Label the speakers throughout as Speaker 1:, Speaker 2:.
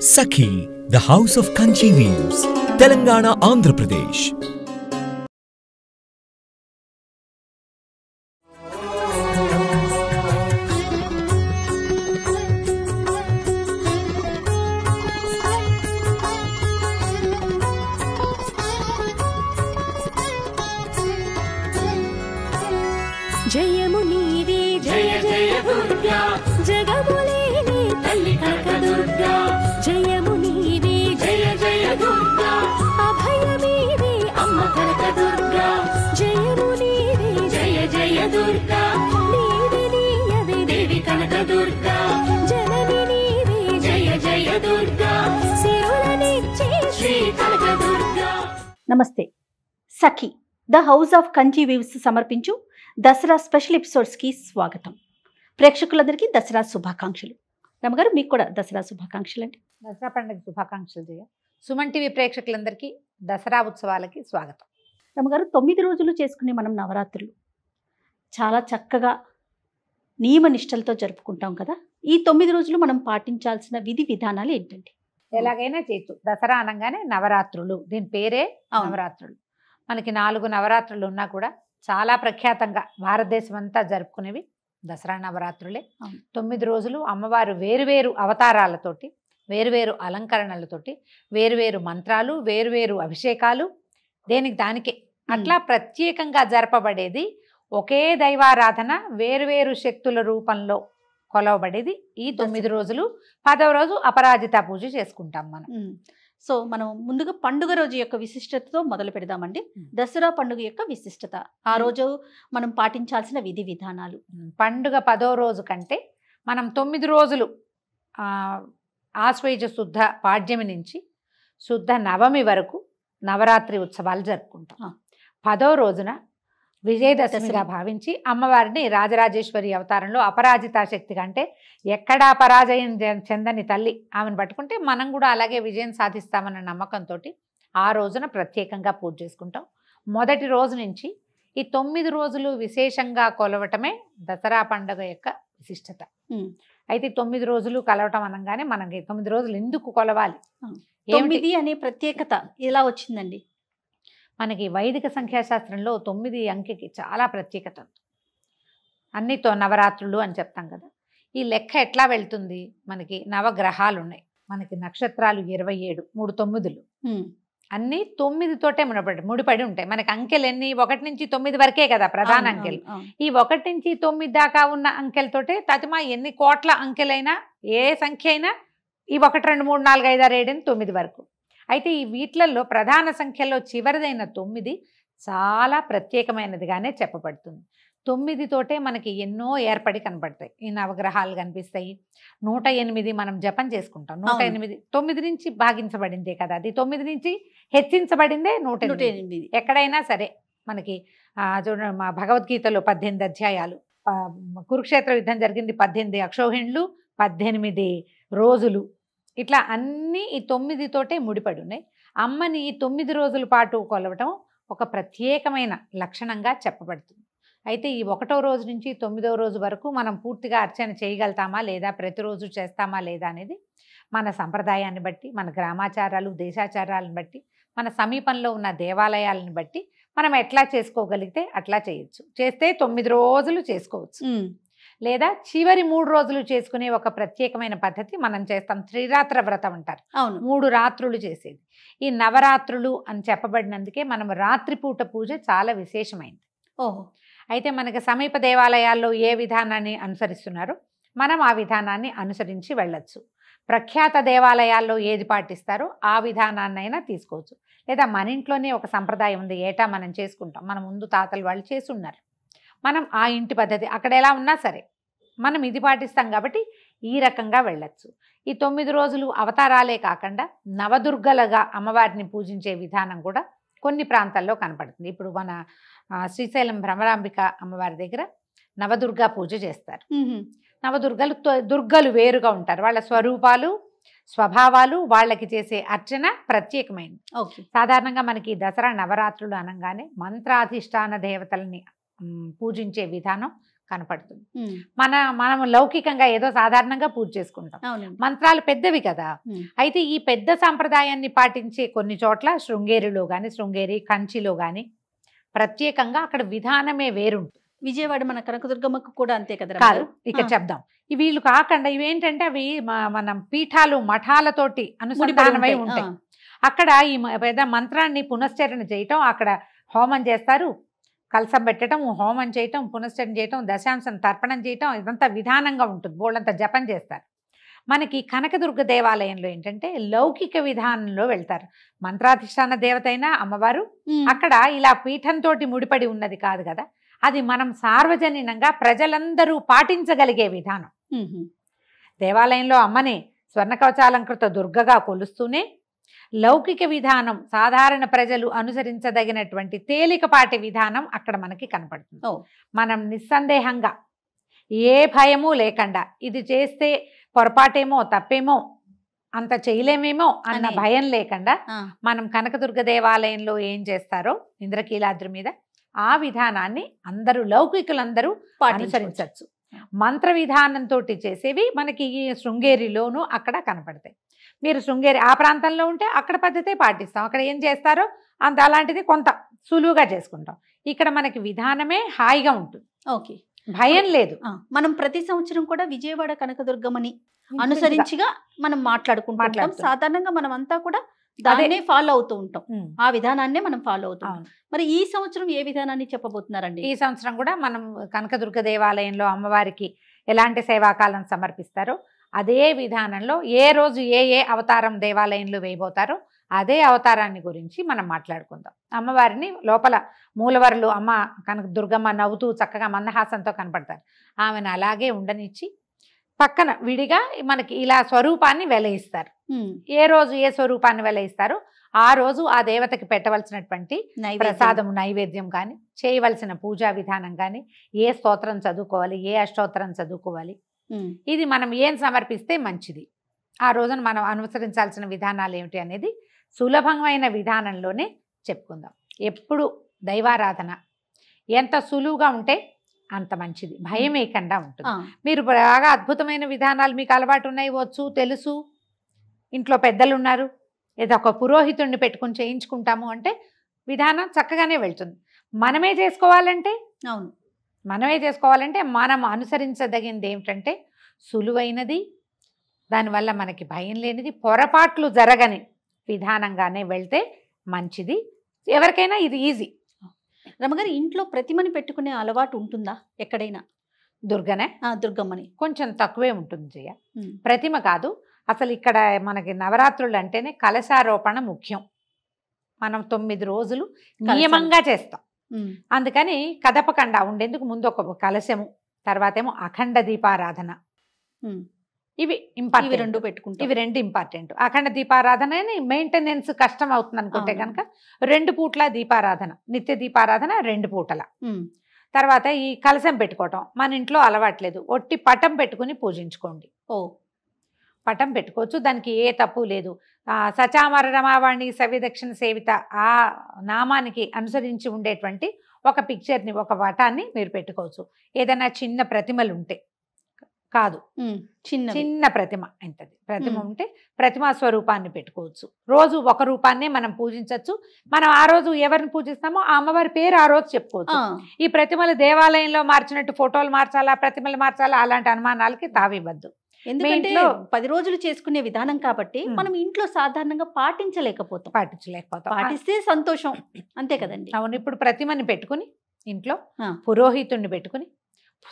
Speaker 1: Sakhi, the House of Kanchi Weaves, Telangana, Andhra Pradesh.
Speaker 2: జయము నీవే జయ జయ దుర్గా జగములేని తల్లి కనక దుర్గా జయము నీవే జయ జయ దుర్గా అభయమీవే అమ్మ కనక దుర్గా జయము నీవే జయ జయ దుర్గా నీవే నీయవే దేవి కనక దుర్గా జనని నీవే జయ జయ దుర్గా సిరులనిచ్చే శ్రీ కనక దుర్గా.
Speaker 3: నమస్తే. Sakhi the house of Kanchi weaves సమర్పించు దసరా స్పెషల్ ఎపిసోడ్స్కి స్వాగతం. ప్రేక్షకులందరికీ దసరా శుభాకాంక్షలు. రమగారు, మీకు కూడా దసరా శుభాకాంక్షలు అండి.
Speaker 4: దసరా పండుగ శుభాకాంక్షలు జయ. సుమన్ టీవీ ప్రేక్షకులందరికీ దసరా ఉత్సవాలకి స్వాగతం.
Speaker 3: రమగారు, 9 రోజులు చేసుకునే మనం నవరాత్రులు చాలా చక్కగా నియమ నిష్టలతో జరుపుకుంటాం కదా. ఈ 9 రోజులు మనం పాటించాల్సిన విధి విధానాలు ఏంటండి?
Speaker 4: ఎలాగైనా చేయొచ్చు. దసరా అనగానే నవరాత్రులు, దీని పేరే నవరాత్రులు. మనకి 4 నవరాత్రులు ఉన్నా కూడా చాలా ప్రఖ్యాతంగా భారతదేశం అంతా జరుపుకునేవి దసరా నవరాత్రులే. 9 రోజులు అమ్మవారు వేరువేరు అవతారాలతోటి, వేరువేరు అలంకరణలతోటి, వేరువేరు మంత్రాలు, వేరువేరు అభిషేకాలు, దేనికి దానికే అట్లా ప్రత్యేకంగా జరపబడేది. ఒకే దైవారాధన వేరువేరు శక్తుల రూపంలో కొలవబడేది ఈ 9 రోజులు. 10వ రోజు అపరాజిత పూజ చేసుకుంటాం మనం.
Speaker 3: సో మనం ముందుగా పండుగ రోజు యొక్క విశిష్టతతో మొదలు పెడదామండి. దసరా పండుగ యొక్క విశిష్టత, ఆ రోజు మనం పాటించాల్సిన విధి విధానాలు.
Speaker 4: పండుగ 10వ రోజు కంటే మనం 9 రోజులు ఆశ్వయుజ శుద్ధ పాడ్యమి నుంచి శుద్ధ నవమి వరకు నవరాత్రి ఉత్సవాలు జరుపుకుంటాం. 10వ రోజున విజయదశమిగా భావించి అమ్మవారిని రాజరాజేశ్వరి అవతారంలో అపరాజితా శక్తిగా, అంటే ఎక్కడా పరాజయం చెందని తల్లి, ఆమెను పట్టుకుంటే మనం కూడా అలాగే విజయం సాధిస్తామన్న నమ్మకంతో ఆ రోజున ప్రత్యేకంగా పూజ చేసుకుంటాం. మొదటి రోజు నుంచి ఈ 9 రోజులు విశేషంగా కొలవటమే దసరా పండుగ యొక్క విశిష్టత. అయితే 9 రోజులు కలవటం అనగానే మనకి 9 రోజులు ఎందుకు కొలవాలి,
Speaker 3: 9 అనే ప్రత్యేకత ఎలా వచ్చిందండి?
Speaker 4: మనకి వైదిక సంఖ్యాశాస్త్రంలో 9 అంకెకి చాలా ప్రత్యేకత ఉంది. అన్నితో నవరాత్రులు అని చెప్తాం కదా. ఈ లెక్క ఎట్లా వెళ్తుంది? మనకి నవగ్రహాలు ఉన్నాయి, మనకి నక్షత్రాలు 27, 3 9లు, అన్నీ 9 తోటే ముడిపడి ఉంటాయి. మనకి అంకెలు ఎన్ని? 1 నుంచి 9 వరకే కదా ప్రధాన అంకెలు. ఈ 1 నుంచి 9 దాకా ఉన్న అంకెలతోటే తతిమా ఎన్ని కోట్ల అంకెలైనా, ఏ సంఖ్య అయినా ఈ 1 2 3 4 5 6 7 9 వరకు. అయితే ఈ వీటిలలో ప్రధాన సంఖ్యలో చివరిదైన 9 చాలా ప్రత్యేకమైనదిగానే చెప్పబడుతుంది. 9 తోటే మనకి ఎన్నో ఏర్పడి కనబడతాయి. ఈ నవగ్రహాలు కనిపిస్తాయి. 108 మనం జపం చేసుకుంటాం. 108 9 నుంచి భాగించబడిందే కదా, అది 9 నుంచి హెచ్చించబడిందే 108. ఎక్కడైనా సరే మనకి చూడండి, మా భగవద్గీతలో 18 అధ్యాయాలు, కురుక్షేత్ర యుద్ధం జరిగింది 18 అక్షోహిణులు, 18 రోజులు, ఇట్లా అన్నీ ఈ 9 తోటే ముడిపడి ఉన్నాయి. అమ్మని ఈ 9 రోజుల పాటు కొలవటం ఒక ప్రత్యేకమైన లక్షణంగా చెప్పబడుతుంది. అయితే ఈ 1వ రోజు నుంచి 9వ రోజు వరకు మనం పూర్తిగా అర్చన చేయగలుగుతామా లేదా, ప్రతిరోజు చేస్తామా లేదా అనేది మన సంప్రదాయాన్ని బట్టి, మన గ్రామాచారాలు దేశాచారాలను బట్టి, మన సమీపంలో ఉన్న దేవాలయాలను బట్టి మనం ఎట్లా చేసుకోగలిగితే అట్లా చేయొచ్చు. చేస్తే 9 రోజులు చేసుకోవచ్చు, లేదా చివరి 3 రోజులు చేసుకునే ఒక ప్రత్యేకమైన పద్ధతి మనం చేస్తాం. త్రిరాత్ర వ్రతం అంటారు. 3 రాత్రులు చేసేది. ఈ నవరాత్రులు అని చెప్పబడినందుకే మనం రాత్రిపూట పూజ చాలా విశేషమైంది. అయితే మనకి సమీప దేవాలయాల్లో ఏ విధానాన్ని అనుసరిస్తున్నారో మనం ఆ విధానాన్ని అనుసరించి వెళ్ళొచ్చు. ప్రఖ్యాత దేవాలయాల్లో ఏది పాటిస్తారో ఆ విధానాన్నైనా తీసుకోవచ్చు. లేదా మన ఇంట్లోనే ఒక సంప్రదాయం ఉంది, ఏటా మనం చేసుకుంటాం. మన ముందు తాతలు వాళ్ళు చేసి ఉన్నారు, మనం ఆ ఇంటి పద్ధతి అక్కడ ఎలా ఉన్నా సరే మనం ఇది పాటిస్తాం కాబట్టి ఈ రకంగా వెళ్ళచ్చు. ఈ 9 రోజులు అవతారాలే కాకుండా నవదుర్గలుగా అమ్మవారిని పూజించే విధానం కూడా కొన్ని ప్రాంతాల్లో కనపడుతుంది. ఇప్పుడు మన శ్రీశైలం భ్రమరాంబిక అమ్మవారి దగ్గర నవదుర్గా పూజ చేస్తారు. దుర్గలు వేరుగా ఉంటారు, వాళ్ళ స్వరూపాలు స్వభావాలు, వాళ్ళకి చేసే అర్చన ప్రత్యేకమైనది. సాధారణంగా మనకి దసరా నవరాత్రులు అనగానే మంత్రాధిష్టాన దేవతల్ని పూజించే విధానం కనపడుతుంది.
Speaker 3: ఉమ్,
Speaker 4: మనం లౌకికంగా ఏదో సాధారణంగా పూజ చేసుకుంటాం.
Speaker 3: అవునండి.
Speaker 4: మంత్రాలు పెద్దవి కదా.
Speaker 3: ఉమ్,
Speaker 4: అయితే ఈ పెద్ద సాంప్రదాయాన్ని పాటించే కొన్ని చోట్ల శృంగేరిలో కానీ, శృంగేరి కంచిలో కానీ ప్రత్యేకంగా అక్కడ విధానమే వేరుంటుంది.
Speaker 3: విజయవాడ మన కనకదుర్గమ్మకు కూడా అంతే కదా
Speaker 4: కాదు,
Speaker 3: రమ్మగారు?
Speaker 4: ఇక
Speaker 3: ఆ.
Speaker 4: చెప్దాం. వీళ్ళు కాకుండా ఇవేంటంటే అవి మనం పీఠాలు మఠాలతోటి అనుసంధానమై
Speaker 3: ముడిపడి
Speaker 4: ఉంటాయి.
Speaker 3: ఆ,
Speaker 4: అక్కడ ఈ పెద్ద మంత్రాన్ని పునశ్చరణ చేయటం, అక్కడ హోమం చేస్తారు, కలసం పెట్టడం, హోమం చేయటం, పునశ్చరణ చేయటం, దశాంశం తర్పణం చేయటం, ఇదంతా విధానంగా ఉంటుంది. బోళ్ళంతా జపం చేస్తారు. మనకి కనకదుర్గ దేవాలయంలో ఏంటంటే లౌకిక విధానంలో వెళ్తారు. మంత్రాధిష్టాన దేవత అయినా అమ్మవారు
Speaker 3: ఉమ్,
Speaker 4: అక్కడ ఇలా పీఠంతో ముడిపడి ఉన్నది కాదు కదా. అది మనం సార్వజనీనంగా ప్రజలందరూ పాటించగలిగే విధానం.
Speaker 3: ఉమ్,
Speaker 4: దేవాలయంలో అమ్మని స్వర్ణకవచాలంకృత దుర్గగా కొలుస్తూనే లౌకిక విధానం సాధారణ ప్రజలు అనుసరించదగినటువంటి తేలికపాటి విధానం అక్కడ మనకి కనపడుతుంది.
Speaker 3: ఓ.
Speaker 4: మనం నిస్సందేహంగా ఏ భయము లేకుండా ఇది చేస్తే పొరపాటేమో తప్పేమో అంత చేయలేమేమో అన్న
Speaker 3: అని.
Speaker 4: భయం లేకుండా
Speaker 3: ఆ,
Speaker 4: మనం కనకదుర్గ దేవాలయంలో ఏం చేస్తారో ఇంద్రకీలాద్రి మీద ఆ విధానాన్ని అందరూ లౌకికులందరూ
Speaker 3: పాటించవచ్చు.
Speaker 4: అనుసరించవచ్చు. మంత్ర విధానంతో చేసేవి మనకి ఈ శృంగేరిలోనూ అక్కడ కనపడతాయి. మీరు శృంగేరి ఆ ప్రాంతంలో ఉంటే అక్కడ పద్ధతే పాటిస్తాం. అక్కడ ఏం చేస్తారో అంత అలాంటిది కొంత సులువుగా చేసుకుంటాం. ఇక్కడ మనకి విధానమే హాయిగా ఉంటుంది,
Speaker 3: ఓకే.
Speaker 4: భయం లేదు.
Speaker 3: ఆ, మనం ప్రతి సంవత్సరం కూడా విజయవాడ కనకదుర్గమ్మని అనుసరించిగా మనం మాట్లాడుకుంటాం.
Speaker 4: మాట్లాడుతాం.
Speaker 3: సాధారణంగా మనం అంతా కూడా దాన్నే ఫాలో అవుతూ ఉంటాం.
Speaker 4: ఉమ్,
Speaker 3: ఆ విధానాన్నే మనం ఫాలో అవుతాం.
Speaker 4: అవును.
Speaker 3: మరి ఈ సంవత్సరం ఏ విధానాన్ని చెప్పబోతున్నారండి?
Speaker 4: ఈ సంవత్సరం కూడా మనం కనకదుర్గ దేవాలయంలో అమ్మవారికి ఎలాంటి సేవాకాలం సమర్పిస్తారో అదే విధానంలో ఏ రోజు ఏ అవతారం దేవాలయంలో వేయబోతారో అదే అవతారాన్ని గురించి మనం మాట్లాడుకుందాం. అమ్మవారిని లోపల మూలవరులు అమ్మ కనక దుర్గమ్మ నవ్వుతూ చక్కగా మందహాసంతో కనపడతారు. ఆమెను అలాగే ఉండనిచ్చి పక్కన విడిగా మనకి ఇలా స్వరూపాన్ని వెలయిస్తారు.
Speaker 3: ఉమ్,
Speaker 4: ఏ రోజు ఏ స్వరూపాన్ని వెలయిస్తారో ఆ రోజు ఆ దేవతకి పెట్టవలసినటువంటి
Speaker 3: నైవేద్యం.
Speaker 4: ప్రసాదం నైవేద్యం కానీ, చేయవలసిన పూజా విధానం కానీ, ఏ స్తోత్రం చదువుకోవాలి, ఏ అష్టోత్తరం చదువుకోవాలి,
Speaker 3: ఉమ్,
Speaker 4: ఇది మనం ఏం సమర్పిస్తే మంచిది, ఆ రోజున మనం అనుసరించాల్సిన విధానాలు ఏమిటి అనేది సులభమైన విధానంలోనే చెప్పుకుందాం. ఎప్పుడు దైవారాధన ఎంత సులువుగా ఉంటే అంత మంచిది, భయం వేయకుండా ఉంటుంది.
Speaker 3: ఆ,
Speaker 4: మీరు బాగా అద్భుతమైన విధానాలు మీకు అలవాటు ఉన్నాయి, వచ్చు, తెలుసు, ఇంట్లో పెద్దలు ఉన్నారు, ఏదో ఒక పురోహితుడిని పెట్టుకుని చేయించుకుంటాము అంటే విధానం చక్కగానే వెళ్తుంది. మనమే చేసుకోవాలంటే
Speaker 3: అవును.
Speaker 4: మనం అనుసరించదగింది ఏమిటంటే సులువైనది, దానివల్ల మనకి భయం లేనిది, పొరపాట్లు జరగని విధానంగానే వెళ్తే మంచిది. ఎవరికైనా ఇది ఈజీ.
Speaker 3: రమగారు, ఇంట్లో ప్రతిమని పెట్టుకునే అలవాటు ఉంటుందా ఎక్కడైనా?
Speaker 4: దుర్గనే
Speaker 3: దుర్గమ్మని
Speaker 4: కొంచెం తక్కువే ఉంటుంది జయ,
Speaker 3: ఉమ్,
Speaker 4: ప్రతిమ కాదు. అసలు ఇక్కడ మనకి నవరాత్రులు అంటేనే కలశారోపణ ముఖ్యం. మనం 9 రోజులు నియమంగా చేస్తాం.
Speaker 3: ఉమ్,
Speaker 4: అందుకని కదపకుండా ఉండేందుకు ముందు ఒక కలశము, తర్వాత ఏమో అఖండ దీపారాధన,
Speaker 3: ఉమ్,
Speaker 4: ఇవి
Speaker 3: ఇవి
Speaker 4: ఇంపార్టెంట్.
Speaker 3: రెండు పెట్టుకుంటాం.
Speaker 4: ఇవి 2 ఇంపార్టెంట్. అఖండ దీపారాధన మెయింటెనెన్స్ కష్టం అవుతుంది అనుకుంటే
Speaker 3: అవును.
Speaker 4: కనుక 2 పూట్ల దీపారాధన, నిత్య దీపారాధన 2 పూటల.
Speaker 3: ఉమ్,
Speaker 4: తర్వాత ఈ కలశం పెట్టుకోవటం మన ఇంట్లో అలవాట్లేదు, ఒట్టి పటం పెట్టుకుని పూజించుకోండి.
Speaker 3: ఓ,
Speaker 4: పటం పెట్టుకోవచ్చు, దానికి ఏ తప్పు లేదు. సచామర రమావాణి సవ్యదక్షిణ సేవిత ఆ నామానికి అనుసరించి ఉండేటువంటి ఒక పిక్చర్ని, ఒక పటాన్ని మీరు పెట్టుకోవచ్చు. ఏదైనా చిన్న ప్రతిమలు ఉంటే కాదు,
Speaker 3: ఉమ్, చిన్న
Speaker 4: చిన్న ప్రతిమ ఎంతది ప్రతిమ
Speaker 3: మ్మ్.
Speaker 4: ఉంటే ప్రతిమా స్వరూపాన్ని పెట్టుకోవచ్చు. రోజు ఒక రూపాన్నే మనం పూజించవచ్చు. మనం ఆ రోజు ఎవరిని పూజిస్తామో ఆ అమ్మవారి పేరు ఆ రోజు చెప్పుకోవచ్చు. ఈ ప్రతిమలు దేవాలయంలో మార్చినట్టు ఫోటోలు మార్చాలా, ప్రతిమలు మార్చాలా, అలాంటి అనుమానాలకి తావివ్వద్దు.
Speaker 3: ఎందుకంటే
Speaker 4: ఇంట్లో-
Speaker 3: 10 రోజులు చేసుకునే విధానం కాబట్టి
Speaker 4: ఉమ్.
Speaker 3: మనం ఇంట్లో సాధారణంగా పాటించలేకపోతాం.
Speaker 4: పాటించలేకపోతాం.
Speaker 3: పాటిస్తే సంతోషం, అంతే కదండి.
Speaker 4: అవును, ఇప్పుడు ప్రతిమని పెట్టుకుని ఇంట్లో
Speaker 3: ఆ.
Speaker 4: పురోహితుడిని పెట్టుకుని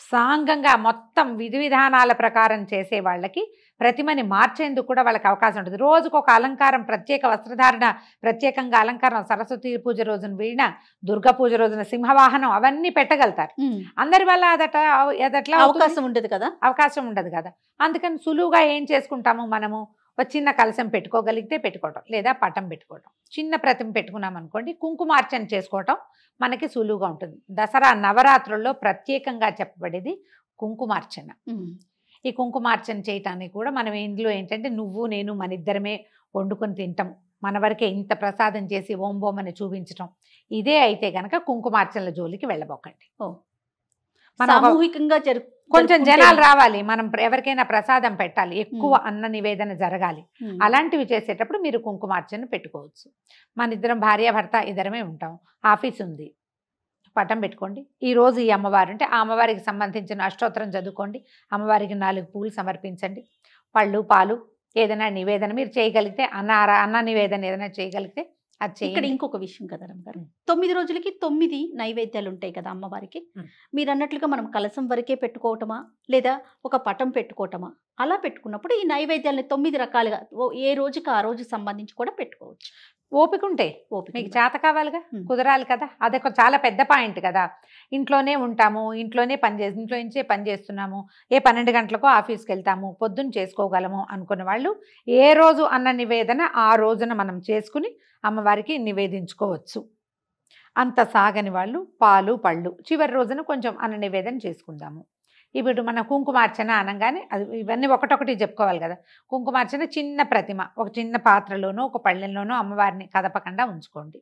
Speaker 4: సాంగంగా మొత్తం విధి విధానాల ప్రకారం చేసే వాళ్ళకి ప్రతిమని మార్చేందుకు కూడా వాళ్ళకి అవకాశం ఉంటుంది. రోజుకు ఒక అలంకారం, ప్రత్యేక వస్త్రధారణ, ప్రత్యేకంగా అలంకారం, సరస్వతి పూజ రోజున వీణ, దుర్గా పూజ రోజున సింహవాహనం, అవన్నీ పెట్టగలుగుతారు.
Speaker 3: ఉమ్,
Speaker 4: అందరి వల్ల అదట్లా
Speaker 3: అవకాశం ఉండదు కదా.
Speaker 4: అవకాశం ఉండదు కదా. అందుకని సులువుగా ఏం చేసుకుంటాము, మనము ఒక చిన్న కలశం పెట్టుకోగలిగితే పెట్టుకోవటం, లేదా పటం పెట్టుకోవటం. చిన్న ప్రతిమ పెట్టుకున్నాం అనుకోండి, కుంకుమార్చన చేసుకోవటం మనకి సులువుగా ఉంటుంది. దసరా నవరాత్రుల్లో ప్రత్యేకంగా చెప్పబడేది కుంకుమార్చన.
Speaker 3: ఉమ్,
Speaker 4: ఈ కుంకుమార్చన చేయటానికి కూడా మనం ఇందులో ఏంటంటే నువ్వు నేను మన ఇద్దరమే వండుకొని తింటాం, మన వరకే ఇంత ప్రసాదం చేసి ఓం బోం అని చూపించటం, ఇదే అయితే గనక కుంకుమార్చనల జోలికి వెళ్ళబోకండి.
Speaker 3: ఓ,
Speaker 4: మనం
Speaker 3: సామూహికంగా
Speaker 4: కొంచెం జనాలు రావాలి, మనం ఎవరికైనా ప్రసాదం పెట్టాలి, ఎక్కువ అన్న నివేదన జరగాలి. అలాంటివి చేసేటప్పుడు మీరు కుంకుమార్చన పెట్టుకోవచ్చు. మన ఇద్దరం భార్యాభర్త ఇద్దరమే ఉంటాం, ఆఫీస్ ఉంది, పటం పెట్టుకోండి. ఈరోజు ఈ అమ్మవారు అంటే ఆ అమ్మవారికి సంబంధించిన అష్టోత్తరం చదువుకోండి, అమ్మవారికి 4 పూలు సమర్పించండి, పళ్ళు పాలు ఏదైనా నివేదన మీరు చేయగలిగితే, అన్న నివేదన ఏదైనా చేయగలిగితే అది
Speaker 3: ఇక్కడ ఇంకొక విషయం కదా రమ్మగారు, 9 రోజులకి 9 నైవేద్యాలు ఉంటాయి కదా అమ్మవారికి. మీరు అన్నట్లుగా మనం కలసం వరకే పెట్టుకోవటమా లేదా ఒక పటం పెట్టుకోవటమా? అలా పెట్టుకున్నప్పుడు ఈ నైవేద్యాలని 9 రకాలుగా ఏ రోజుకి ఆ రోజు సంబంధించి కూడా పెట్టుకోవచ్చు.
Speaker 4: ఓపిక ఉంటే, మీకు చేత కావాలిగా, కుదరాలి కదా. అదొక చాలా పెద్ద పాయింట్ కదా. ఇంట్లోనే ఉంటాము, ఇంట్లో నుంచే పని చేస్తున్నాము, ఏ 12 గంటలకో ఆఫీస్కి వెళ్తాము, పొద్దున్న చేసుకోగలము అనుకున్న వాళ్ళు ఏ రోజు అన్న నివేదన ఆ రోజున మనం చేసుకుని అమ్మవారికి నివేదించుకోవచ్చు. అంత సాగని వాళ్ళు పాలు పళ్ళు చివరి రోజున కొంచెం అన్న నివేదన చేసుకుందాము. ఇప్పుడు మన కుంకుమార్చన అనగానే అది ఇవన్నీ ఒకటొకటి చెప్పుకోవాలి కదా. కుంకుమార్చన చిన్న ప్రతిమ ఒక చిన్న పాత్రలోనో ఒక పళ్ళెంలోనో అమ్మవారిని కదపకుండా ఉంచుకోండి.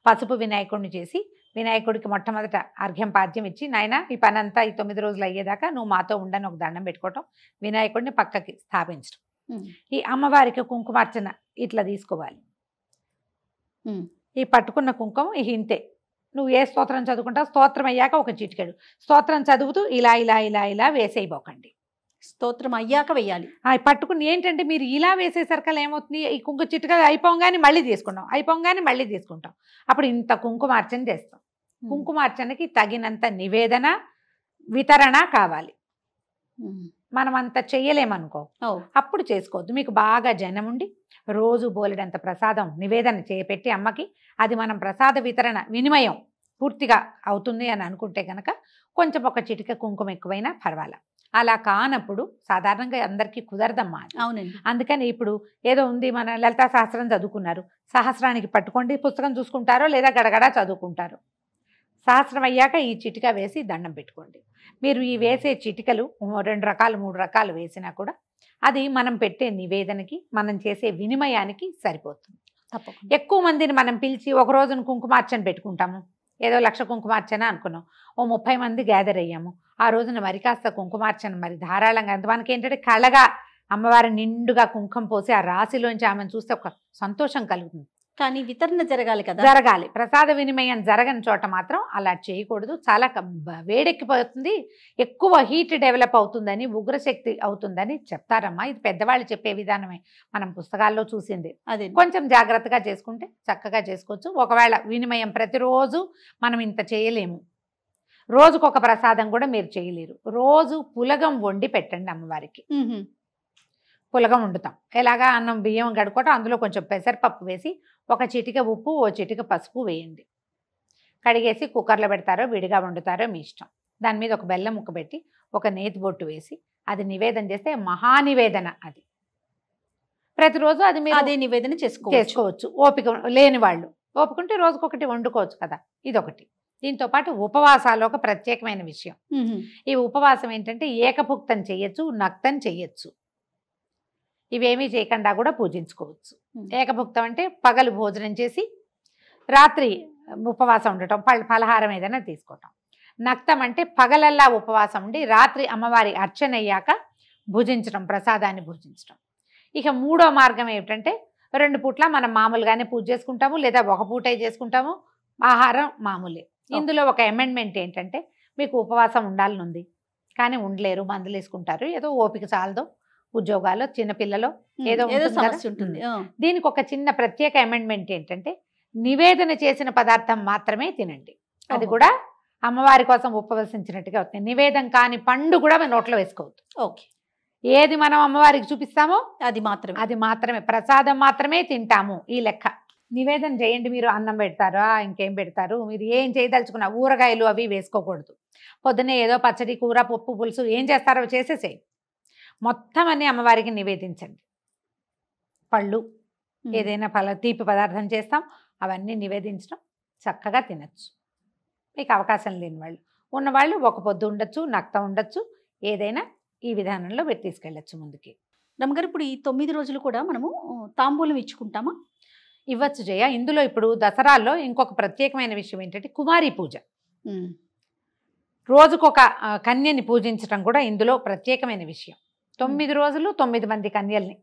Speaker 4: పసుపు వినాయకుడిని చేసి వినాయకుడికి మొట్టమొదట అర్ఘ్యం పాద్యం ఇచ్చి, నాయన ఈ పని అంతా ఈ 9 రోజులు అయ్యేదాకా నువ్వు మాతో ఉండని ఒక దండం పెట్టుకోవటం, వినాయకుడిని పక్కకి స్థాపించడం. ఈ అమ్మవారికి కుంకుమార్చన ఇట్లా తీసుకోవాలి. ఈ పట్టుకున్న కుంకుమ ఇంతే. నువ్వు ఏ స్తోత్రం చదువుకుంటావు, స్తోత్రం అయ్యాక ఒక చిటికెడు స్తోత్రం చదువుతూ ఇలా ఇలా ఇలా ఇలా వేసేయబోకండి.
Speaker 3: స్తోత్రం అయ్యాక వేయాలి.
Speaker 4: పట్టుకుని ఏంటంటే మీరు ఇలా వేసేసరికల్లా ఏమవుతుంది, ఈ కుంకుమ చిటిక అయిపోగానే మళ్ళీ తీసుకుంటాం, అప్పుడు ఇంత కుంకుమార్చన చేస్తాం. కుంకుమార్చనకి తగినంత నివేదన వితరణ కావాలి. మనం అంత చెయ్యలేమనుకో, అప్పుడు చేసుకోవద్దు. మీకు బాగా జనం ఉండి రోజు బోలెడంత ప్రసాదం నివేదన చేపెట్టి అమ్మకి అది మనం ప్రసాద వితరణ వినిమయం పూర్తిగా అవుతుంది అని అనుకుంటే కనుక కొంచెం ఒక చిటిక కుంకుమ ఎక్కువైనా పర్వాలా. అలా కానప్పుడు సాధారణంగా అందరికీ కుదరదమ్మా.
Speaker 3: అవునండి.
Speaker 4: అందుకని ఇప్పుడు ఏదో ఉంది, మన లలితా సహస్రం చదువుకున్నారు, సహస్రానికి పట్టుకోండి, పుస్తకం చూసుకుంటారో లేదా గడగడా చదువుకుంటారు. సహస్రం అయ్యాక ఈ చిటిక వేసి దండం పెట్టుకోండి. మీరు ఈ వేసే చిటికలు 2 రకాలు 3 రకాలు వేసినా కూడా అది మనం పెట్టే నివేదనకి మనం చేసే వినిమయానికి సరిపోతుంది.
Speaker 3: తప్పకుండా.
Speaker 4: ఎక్కువ మందిని మనం పిలిచి ఒక రోజున కుంకుమార్చన పెట్టుకుంటాము, ఏదో 1,00,000 కుంకుమార్చన అనుకున్నాం, ఓ 30 మంది గ్యాదర్ అయ్యాము, ఆ రోజున మరి కాస్త కుంకుమార్చన మరి ధారాళంగా మనకి ఏంటంటే కళగా అమ్మవారి నిండుగా కుంకుమ పోసి ఆ రాశిలోంచి ఆమెను చూస్తే ఒక సంతోషం కలుగుతుంది.
Speaker 3: కానీ వితరణ జరగాలి కదా.
Speaker 4: జరగాలి. ప్రసాద వినిమయం జరగని చోట మాత్రం అలా చేయకూడదు. చాలా వేడెక్కిపోతుంది, ఎక్కువ హీట్ డెవలప్ అవుతుందని, ఉగ్రశక్తి అవుతుందని చెప్తారమ్మా. ఇది పెద్దవాళ్ళు చెప్పే విధానమే, మనం పుస్తకాల్లో చూసింది.
Speaker 3: అదే
Speaker 4: కొంచెం జాగ్రత్తగా చేసుకుంటే చక్కగా చేసుకోవచ్చు. ఒకవేళ వినిమయం ప్రతిరోజు మనం ఇంత చేయలేము, రోజుకొక ప్రసాదం కూడా మీరు చేయలేరు. రోజు పులగం వండి పెట్టండి అమ్మవారికి. పులగం వండుతాం, ఎలాగా అన్నం బియ్యం గడుకోవటం, అందులో కొంచెం పెసరపప్పు వేసి ఒక చిటిక ఉప్పు ఓ చిటిక పసుపు వేయండి. కడిగేసి కుక్కర్లో పెడతారో విడిగా వండుతారో మీ ఇష్టం. దాని మీద ఒక బెల్లం ముక్క పెట్టి ఒక నేతి బొట్టు వేసి అది నివేదన చేస్తే మహానివేదన. అది ప్రతిరోజు అది మీరు
Speaker 3: అదే నివేదన
Speaker 4: చేసుకోవచ్చు. ఓపిక లేని వాళ్ళు ఓపికంటే రోజుకొకటి వండుకోవచ్చు కదా. ఇదొకటి. దీంతో పాటు ఉపవాసాలు ఒక ప్రత్యేకమైన విషయం. ఈ ఉపవాసం ఏంటంటే ఏకభుక్తం చెయ్యొచ్చు, నక్తం చెయ్యొచ్చు, ఇవేమీ చేయకుండా కూడా పూజించుకోవచ్చు. ఏకభుక్తం అంటే పగలు భోజనం చేసి రాత్రి ఉపవాసం ఉండటం, ఫలహారం ఏదైనా తీసుకోవటం. నక్తం అంటే పగలల్లా ఉపవాసం ఉండి రాత్రి అమ్మవారి అర్చన అయ్యాక భుజించడం, ప్రసాదాన్ని భుజించడం. ఇక 3వ మార్గం ఏమిటంటే 2 పూట్ల మనం మామూలుగానే పూజ చేసుకుంటాము, లేదా ఒక పూటే చేసుకుంటాము, ఆహారం మామూలే. ఇందులో ఒక అమెండ్మెంట్ ఏంటంటే మీకు ఉపవాసం ఉండాలని ఉంది కానీ ఉండలేరు, మందులు వేసుకుంటారు, ఏదో ఓపిక చాలదో, ఉద్యోగాలు, చిన్నపిల్లలో ఏదో సమస్య ఉంటుంది. దీనికి ఒక చిన్న ప్రత్యేక అమెండ్మెంట్ ఏంటంటే నివేదన చేసిన పదార్థం మాత్రమే తినండి. అది కూడా అమ్మవారి కోసం ఉపవసించినట్టుగా అవుతుంది. నివేదన కాని పండు కూడా మన నోట్లో వేసుకోవద్దు.
Speaker 3: ఓకే.
Speaker 4: ఏది మనం అమ్మవారికి చూపిస్తామో
Speaker 3: అది మాత్రమే
Speaker 4: ప్రసాదం మాత్రమే తింటాము. ఈ లెక్క. నివేదన చేయండి. మీరు అన్నం పెడతారా, ఇంకేం పెడతారు, మీరు ఏం చేయదలుచుకున్నా ఊరగాయలు అవి వేసుకోకూడదు. పొద్దున్నే ఏదో పచ్చడి, కూర, పప్పు, పులుసు ఏం చేస్తారో చేసేసేయి. మొత్తం అన్ని అమ్మవారికి నివేదించండి. పళ్ళు ఏదైనా తీపి పదార్థం చేస్తాం, అవన్నీ నివేదించడం, చక్కగా తినచ్చు. మీకు అవకాశం లేని వాళ్ళు, ఉన్నవాళ్ళు ఒక పొద్దు ఉండొచ్చు, నక్తం ఉండొచ్చు, ఏదైనా ఈ విధానంలో పెట్టి తీసుకెళ్ళచ్చు ముందుకి.
Speaker 3: రమ్మగారు, ఇప్పుడు ఈ 9 రోజులు కూడా మనము తాంబూలం ఇచ్చుకుంటామా?
Speaker 4: ఇవ్వచ్చు జయ. ఇందులో ఇప్పుడు దసరాల్లో ఇంకొక ప్రత్యేకమైన విషయం ఏంటంటే కుమారి పూజ. రోజుకొక కన్యని పూజించడం కూడా ఇందులో ప్రత్యేకమైన విషయం. 9 రోజులు 9 మంది కన్యల్ని.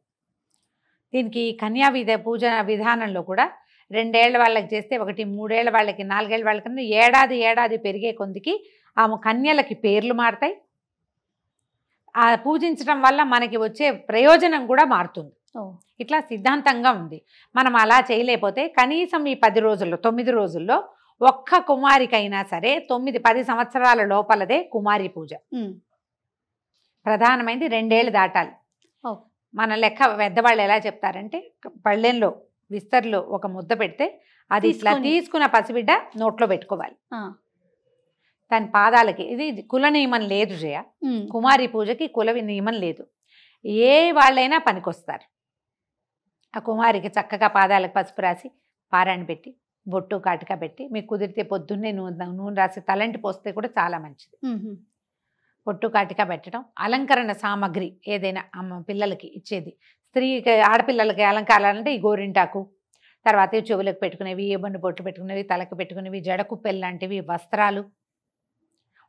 Speaker 4: దీనికి కన్యా పూజ విధానంలో కూడా 2 ఏళ్ల వాళ్ళకి చేస్తే ఒకటి, 3 ఏళ్ల వాళ్ళకి, 4 ఏళ్ల వాళ్ళకి, ఏడాది పెరిగే కొందికి ఆ కన్యలకి పేర్లు మారుతాయి. ఆ పూజించడం వల్ల మనకి వచ్చే ప్రయోజనం కూడా మారుతుంది. ఇట్లా సిద్ధాంతంగా ఉంది. మనం అలా చేయలేకపోతే కనీసం ఈ 10 రోజుల్లో 9 రోజుల్లో ఒక్క కుమారికైనా సరే 9-10 సంవత్సరాల లోపలదే కుమారి పూజ. ప్రధానమైనది 2 ఏళ్ళు దాటాలి. మన లెక్క పెద్దవాళ్ళు ఎలా చెప్తారంటే, పళ్ళెంలో విస్తర్లో ఒక ముద్ద పెడితే అది ఇట్లా తీసుకున్న పసిబిడ్డ నోట్లో పెట్టుకోవాలి. దాని పాదాలకి ఇది కుల నియమం లేదు జయ. కుమారి పూజకి కుల నియమం లేదు. ఏ వాళ్ళైనా పనికొస్తారు. ఆ కుమారికి చక్కగా పాదాలకు పసుపు రాసి పారాయణ పెట్టి బొట్టు కాటిక పెట్టి, మీకు కుదిరితే పొద్దున్నే నూనె రాసి తలంటి పోస్తే కూడా చాలా మంచిది. బొట్టు కాటిక పెట్టడం, అలంకరణ సామాగ్రి ఏదైనా పిల్లలకి ఇచ్చేది. స్త్రీకి ఆడపిల్లలకి అలంకారాలంటే ఈ గోరింటాకు, తర్వాత చెవులకు పెట్టుకునేవి, ఏబన్ను బొట్టు పెట్టుకునేవి, తలకు పెట్టుకునేవి, జడకుప్పెలు లాంటివి, వస్త్రాలు.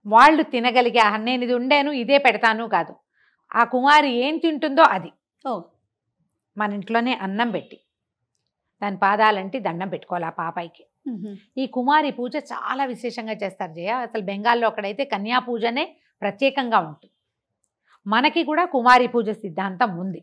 Speaker 4: వాళ్ళు తినగలిగే నేను ఇది ఉండేను ఇదే పెడతాను కాదు. ఆ కుమారి ఏం తింటుందో అది. మన ఇంట్లోనే అన్నం పెట్టి దాని పాదాలంటే దండం పెట్టుకోవాలి ఆ పాపాయికి. ఈ కుమారి పూజ చాలా విశేషంగా చేస్తారు జయ. అసలు బెంగాల్లో అక్కడైతే కన్యా పూజనే ప్రత్యేకంగా ఉంటుంది. మనకి కూడా కుమారి పూజ సిద్ధాంతం ఉంది.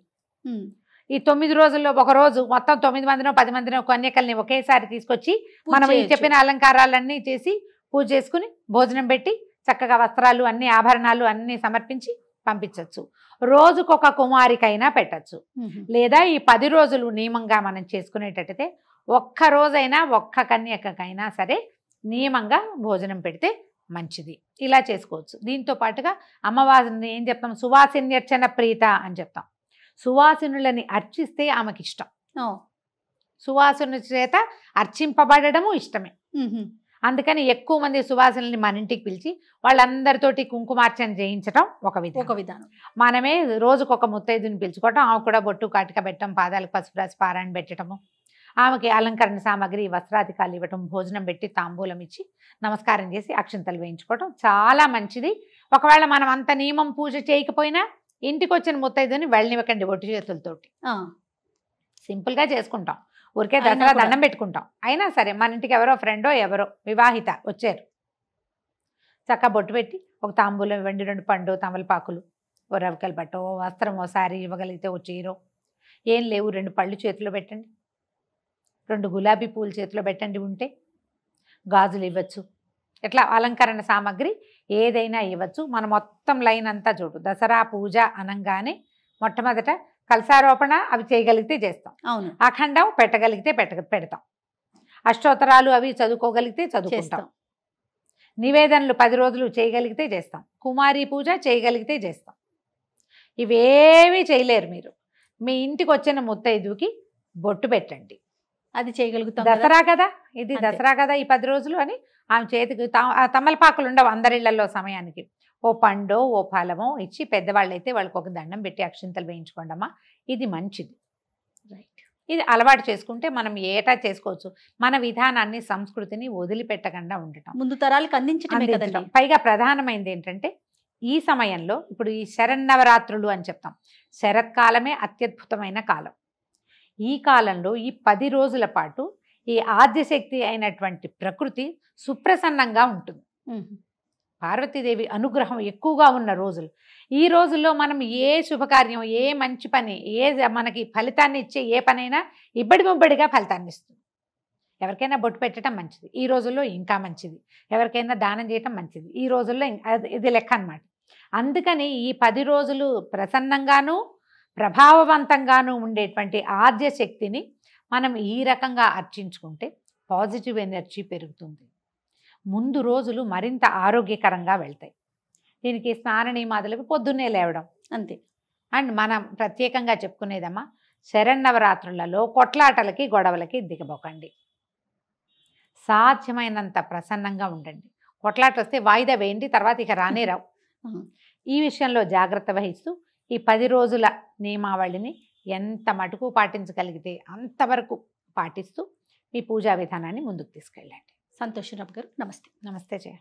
Speaker 4: ఈ 9 రోజుల్లో ఒక రోజు మొత్తం 9 మందినో 10 మందినో కన్యకల్ని ఒకేసారి తీసుకొచ్చి మనం ఈ చెప్పిన అలంకారాలన్నీ చేసి పూజ చేసుకుని భోజనం పెట్టి చక్కగా వస్త్రాలు అన్ని ఆభరణాలు అన్ని సమర్పించి పంపించవచ్చు. రోజుకొక కుమారికైనా పెట్టచ్చు. లేదా ఈ 10 రోజులు నియమంగా మనం చేసుకునేటట్టయితే ఒక్క రోజైనా ఒక్క కన్యకైనా సరే నియమంగా భోజనం పెడితే మంచిది. ఇలా చేసుకోవచ్చు. దీంతో పాటుగా అమ్మవారిని ఏం చెప్తాం, సువాసిన్యర్చన ప్రీత అని చెప్తాం. సువాసినులని అర్చిస్తే ఆమెకి ఇష్టం. సువాసినుల చేత అర్చింపబడము ఇష్టమే. అందుకని ఎక్కువ మంది సువాసనల్ని మన ఇంటికి పిలిచి వాళ్ళందరితోటి కుంకుమార్చన చేయించడం ఒక విధానం. మనమే రోజుకొక ముత్తైదుని పిలుచుకోవటం, ఆమె కూడా బొట్టు కాటిక పెట్టడం, పాదాలకు పసుపు రాసి పారాయణ పెట్టడము, ఆమెకి అలంకరణ సామాగ్రి వస్త్రాధికారులు ఇవ్వటం, భోజనం పెట్టి తాంబూలం ఇచ్చి నమస్కారం చేసి అక్షింతలు వేయించుకోవటం చాలా మంచిది. ఒకవేళ మనం అంత నియమం పూజ చేయకపోయినా ఇంటికి వచ్చిన ముత్తైదుని వెళ్ళనివ్వకండి ఒట్టి చేతులతోటి. సింపుల్గా చేసుకుంటాం. ఊరికే దసరా దండం పెట్టుకుంటాం. అయినా సరే మన ఇంటికి ఎవరో ఫ్రెండో ఎవరో వివాహిత వచ్చారు, చక్కగా బొట్టు పెట్టి ఒక తాంబూలం ఇవ్వండి, 2 పండు తమలపాకులు, ఓ రవికలు బట్టో, వస్త్రం, ఓ సారీ ఇవ్వగలిగితే ఓ చీరో, ఏం లేవు 2 పళ్ళు చేతిలో పెట్టండి, 2 గులాబీ పూలు చేతిలో పెట్టండి, ఉంటే గాజులు ఇవ్వచ్చు. ఇట్లా అలంకరణ సామాగ్రి ఏదైనా ఇవ్వచ్చు. మన మొత్తం లైన్ అంతా చూడు. దసరా పూజ అనగానే మొట్టమొదట కలశారోపణ అవి చేయగలిగితే చేస్తాం. అవును. అఖండం పెట్టగలిగితే పెడతాం. అష్టోత్తరాలు అవి చదువుకోగలిగితే చదువుకుంటాం. నివేదనలు 10 రోజులు చేయగలిగితే చేస్తాం. కుమారి పూజ చేయగలిగితే చేస్తాం. ఇవేవి చేయలేరు మీరు. మీ ఇంటికి వచ్చిన ముత్తైదుకి బొట్టు పెట్టండి, అది చేయగలుగుతాం. దసరా కదా ఇది, దసరా కదా ఈ 10 రోజులు అని ఆమె చేతికి తమలపాకులు ఉండవు అందరిళ్లలో సమయానికి. ఓ పండో ఓ ఫలమో ఇచ్చి పెద్దవాళ్ళైతే వాళ్ళకి ఒక దండం పెట్టి అక్షింతలు వేయించుకోండమ్మా, ఇది మంచిది. రైట్. ఇది అలవాటు చేసుకుంటే మనం ఏటా చేసుకోవచ్చు. మన విధానాన్ని సంస్కృతిని వదిలిపెట్టకుండా ఉండటం, ముందు తరాలకు అందించడం. పైగా ప్రధానమైనది ఏంటంటే ఈ సమయంలో ఇప్పుడు ఈ శరన్నవరాత్రులు అని చెప్తాం. శరత్కాలమే అత్యద్భుతమైన కాలం. ఈ కాలంలో ఈ 10 రోజుల పాటు ఈ ఆద్యశక్తి అయినటువంటి ప్రకృతి సుప్రసన్నంగా ఉంటుంది. పార్వతీదేవి అనుగ్రహం ఎక్కువగా ఉన్న రోజులు. ఈ రోజుల్లో మనం ఏ శుభకార్యం, ఏ మంచి పని, మనకి ఫలితాన్ని ఇచ్చే ఏ పనైనా ఇబ్బడిముబ్బడిగా ఫలితాన్ని ఇస్తుంది. ఎవరికైనా బొట్టు పెట్టడం మంచిది ఈ రోజుల్లో, ఇంకా మంచిది. ఎవరికైనా దానం చేయటం మంచిది ఈ రోజుల్లో, ఇది లెక్క అన్నమాట. అందుకని ఈ 10 రోజులు ప్రసన్నంగాను ప్రభావవంతంగాను ఉండేటువంటి ఆద్య శక్తిని మనం ఈ రకంగా అర్చించుకుంటే పాజిటివ్ ఎనర్జీ పెరుగుతుంది. ముందు రోజులు మరింత ఆరోగ్యకరంగా వెళ్తాయి. దీనికి స్నాన నియమాదులకు పొద్దున్నే లేవడం అంతే. అండ్ మనం ప్రత్యేకంగా చెప్పుకునేదమ్మా, శరన్నవరాత్రులలో కొట్లాటలకి గొడవలకి దిగబోకండి. సాధ్యమైనంత ప్రసన్నంగా ఉండండి. కొట్లాట వస్తే వాయిదా వేయండి, తర్వాత ఇక రానే రావు. ఈ విషయంలో జాగ్రత్త వహిస్తూ ఈ 10 రోజుల నియమావళిని ఎంత మటుకు పాటించగలిగితే అంతవరకు పాటిస్తూ మీ పూజా విధానాన్ని ముందుకు తీసుకెళ్ళండి. సంతోషరావు గారు నమస్తే. నమస్తే జయ.